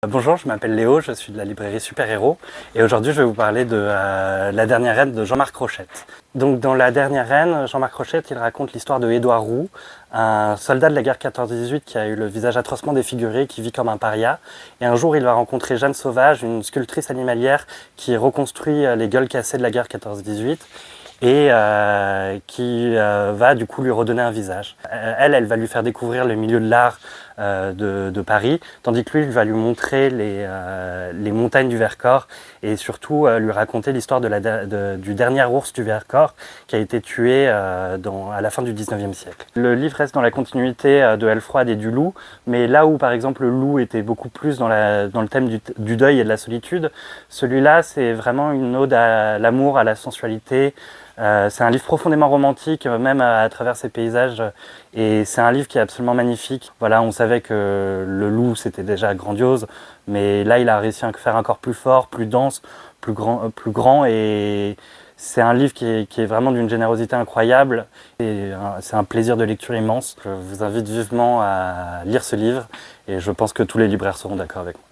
Bonjour, je m'appelle Léo, je suis de la librairie Super Héros et aujourd'hui je vais vous parler de La dernière reine de Jean-Marc Rochette. Donc dans La dernière reine, Jean-Marc Rochette il raconte l'histoire de Édouard Roux, un soldat de la guerre 14-18 qui a eu le visage atrocement défiguré, qui vit comme un paria. Et un jour il va rencontrer Jeanne Sauvage, une sculptrice animalière qui reconstruit les gueules cassées de la guerre 14-18 et qui va du coup lui redonner un visage. Elle va lui faire découvrir le milieu de l'art de Paris, tandis que lui, il va lui montrer les montagnes du Vercors et surtout lui raconter l'histoire du dernier ours du Vercors qui a été tué à la fin du 19e siècle. Le livre reste dans la continuité de Elfroide et du loup, mais là où par exemple le loup était beaucoup plus dans le thème du deuil et de la solitude, celui-là c'est vraiment une ode à l'amour, à la sensualité. C'est un livre profondément romantique, même à travers ses paysages, et c'est un livre qui est absolument magnifique. Voilà, on savait que le loup c'était déjà grandiose, mais là il a réussi à faire encore plus fort, plus dense, plus grand, et c'est un livre qui est vraiment d'une générosité incroyable, et c'est un plaisir de lecture immense. Je vous invite vivement à lire ce livre, et je pense que tous les libraires seront d'accord avec moi.